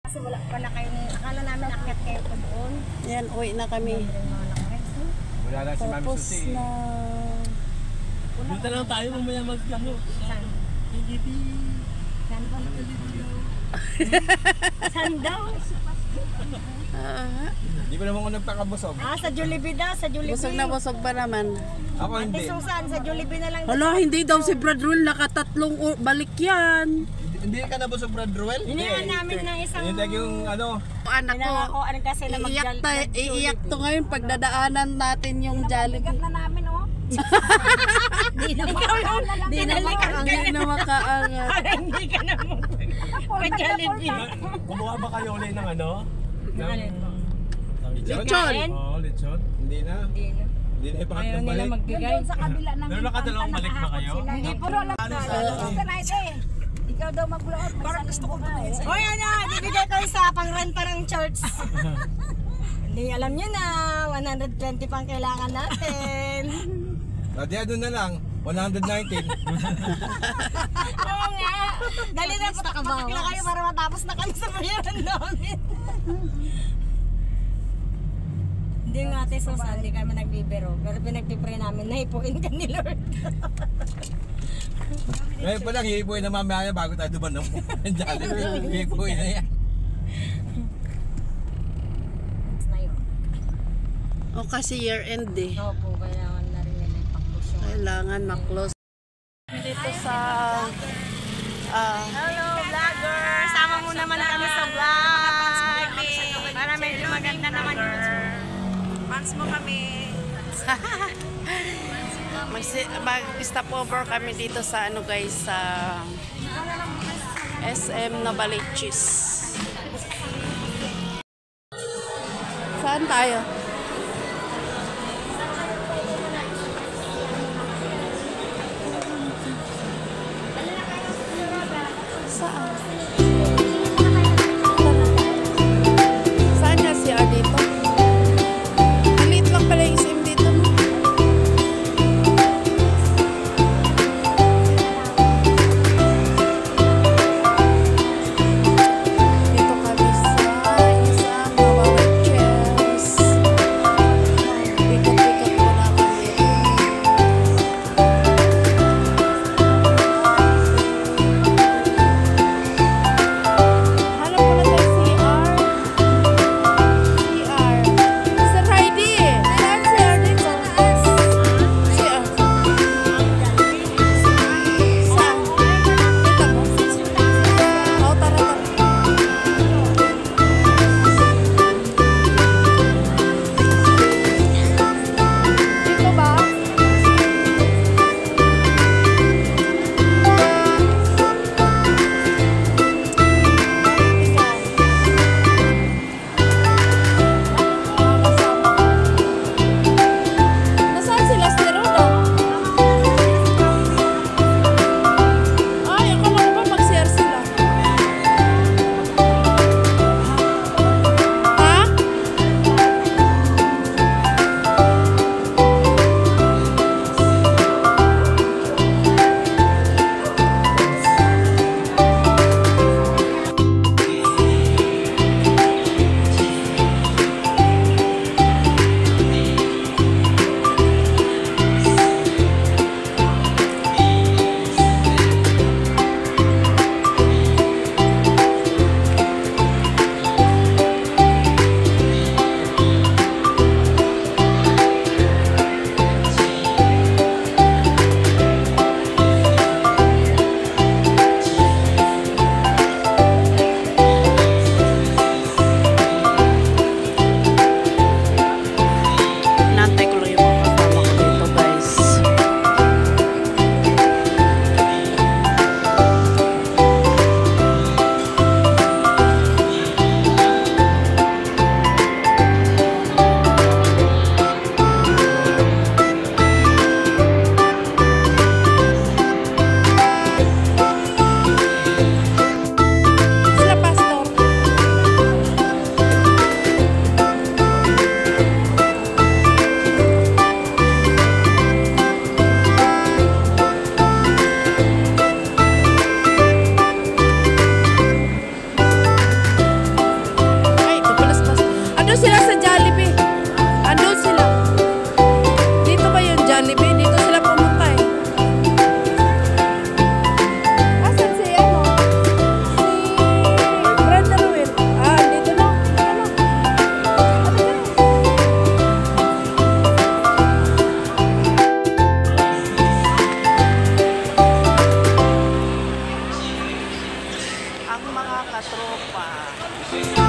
Kasi wala pa na kayo, akala namin akyat kayo po doon. Yan, uwi na kami. Wala lang si Mami Tapos Susi. na... Punta lang tayo mamaya mag-ano. Saan? Saan ba? Saan daw? Hindi pa naman ako nagpakabusog. Sa Jollibee daw, sa Jollibee. Busog na busog pa naman. Ako Ate hindi. Susan, sa Jollibee na lang. Hala, hindi daw si Brad Rule nakatatlong balik yan. Hindi ka nabusog, Brad Ruel? Hinihan namin ng isang... Hinintay yung ano. Anak ko, Ako, ano kasi na iiyak to ngayon pag dadaanan natin yung Jollibee. na namin, oh. Di na Hindi na makaangat. Hindi ka na mo. Jollibee. Kumuha ba kayo ulit ng ano? Lechon. Oo, lechon. Hindi na. Hindi na ipangatlong balik. magbigay. Sa kabila namin. Meron nakadalawang balik ba kayo? Hindi, puro lang. Ikaw daw mag-vlog. Parang gusto ko ba eh. Hoy, ano, bibigay ko sa pang-renta ng church. Hindi, alam nyo na, 120 pang kailangan natin. Dati ano na lang, 119. Oo nga. Dali na po, takapakila kayo para matapos na kami sa bayaran namin. Hindi nga ate Susan, hindi kami nagbibiro. Pero pinagpipray namin, naipuin ka ni Lord. Ngayon pa lang, hihipuin na mamaya bago tayo duman ng Jollibee. Hihipuin na yan. O kasi year end eh. Opo, kailangan na rin nila ipapush yung... Kailangan maklose. Dito sa... Hello vlogger! Sama mo naman kami sa vlog! Para medyo maganda naman yung... Fans mo kami! Mag-stop over kami dito sa ano guys, sa SM Novaliches. Saan tayo? Saan? Saan niya siya dito? Maliit lang pala yung SM dito. Dito kami sa isang Novaliches. Opa.